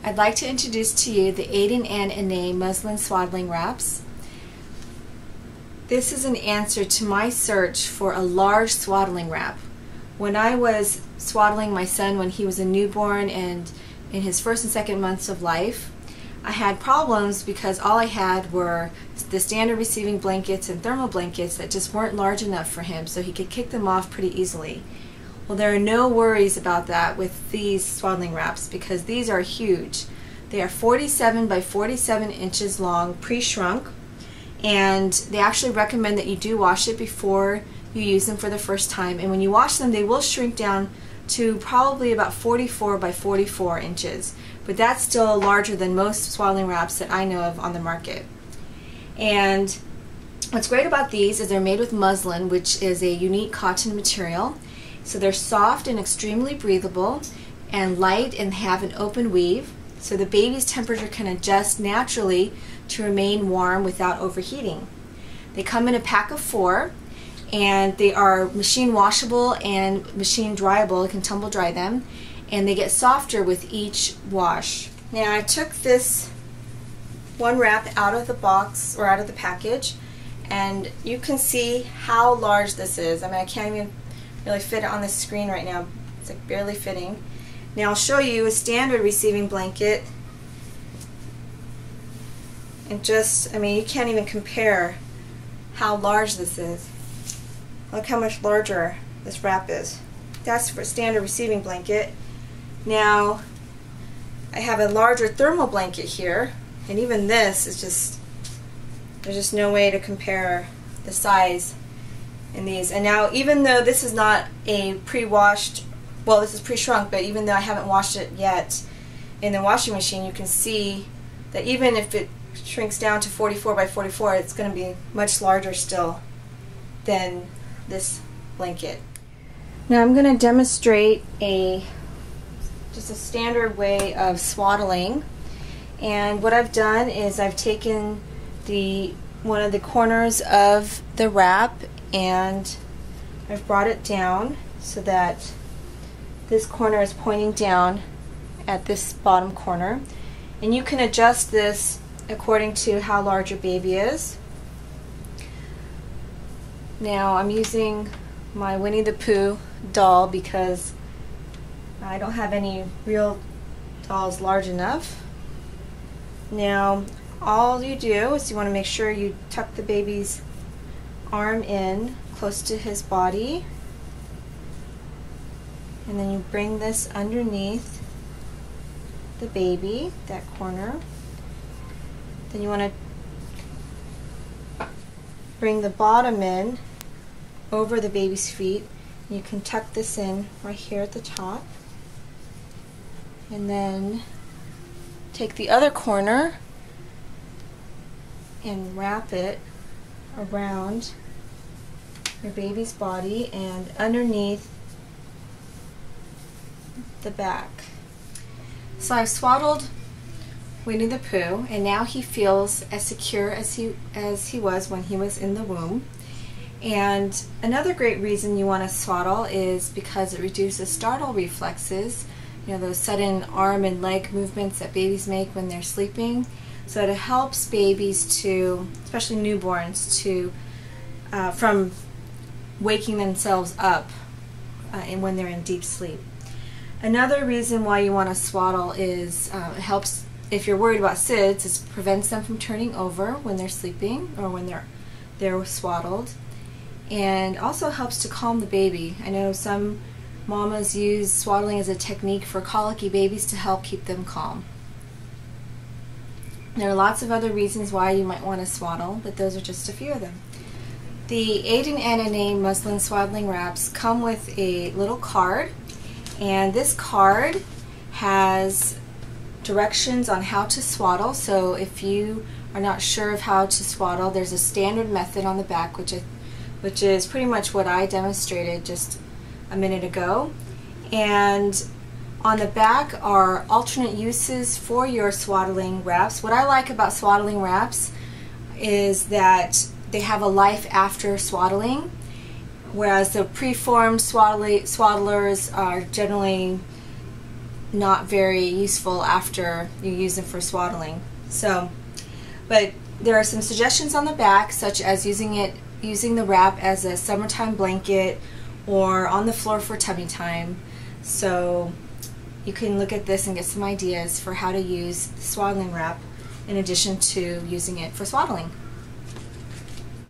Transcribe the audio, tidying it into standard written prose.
I'd like to introduce to you the Aden and Anais Muslin Swaddling Wraps. This is an answer to my search for a large swaddling wrap. When I was swaddling my son when he was a newborn and in his first and second months of life, I had problems because all I had were the standard receiving blankets and thermal blankets that just weren't large enough for him, so he could kick them off pretty easily. Well, there are no worries about that with these swaddling wraps because these are huge. They are 47 by 47 inches long, pre-shrunk, and they actually recommend that you do wash it before you use them for the first time. And when you wash them, they will shrink down to probably about 44 by 44 inches. But that's still larger than most swaddling wraps that I know of on the market. And what's great about these is they're made with muslin, which is a unique cotton material. So they're soft and extremely breathable and light and have an open weave, so the baby's temperature can adjust naturally to remain warm without overheating. They come in a pack of 4, and they are machine washable and machine dryable. You can tumble dry them, and they get softer with each wash. Now I took this one wrap out of the box or out of the package, and you can see how large this is. I mean, I can't even really fit it on the screen right now. It's like barely fitting. Now I'll show you a standard receiving blanket, and just, I mean, you can't even compare how large this is. Look how much larger this wrap is. That's for a standard receiving blanket. Now I have a larger thermal blanket here, and even this is just, there's just no way to compare the size in these. And now, even though this is not a pre-washed, well, this is pre-shrunk, but even though I haven't washed it yet in the washing machine, you can see that even if it shrinks down to 44 by 44, it's going to be much larger still than this blanket. Now I'm going to demonstrate just a standard way of swaddling. And what I've done is I've taken one of the corners of the wrap and I've brought it down so that this corner is pointing down at this bottom corner. And you can adjust this according to how large your baby is. Now I'm using my Winnie the Pooh doll because I don't have any real dolls large enough. Now all you do is you want to make sure you tuck the baby's arm in close to his body, and then you bring this underneath the baby, that corner. Then you want to bring the bottom in over the baby's feet. You can tuck this in right here at the top, and then take the other corner and wrap it around your baby's body and underneath the back. So I've swaddled Winnie the Pooh, and now he feels as secure as he was when he was in the womb. And another great reason you want to swaddle is because it reduces startle reflexes, you know, those sudden arm and leg movements that babies make when they're sleeping. So it helps babies to, especially newborns, to from waking themselves up and when they're in deep sleep. Another reason why you want to swaddle is it helps if you're worried about SIDS. It prevents them from turning over when they're sleeping or when they're swaddled, and also helps to calm the baby. I know some mamas use swaddling as a technique for colicky babies to help keep them calm. There are lots of other reasons why you might want to swaddle, but those are just a few of them. The Aden and Anais Muslin Swaddling Wraps come with a little card, and this card has directions on how to swaddle. So if you are not sure of how to swaddle, there's a standard method on the back, which is pretty much what I demonstrated just a minute ago. And on the back are alternate uses for your swaddling wraps. What I like about swaddling wraps is that they have a life after swaddling, whereas the preformed swaddlers are generally not very useful after you use them for swaddling. So, but there are some suggestions on the back, such as using the wrap as a summertime blanket or on the floor for tummy time. So you can look at this and get some ideas for how to use the swaddling wrap in addition to using it for swaddling.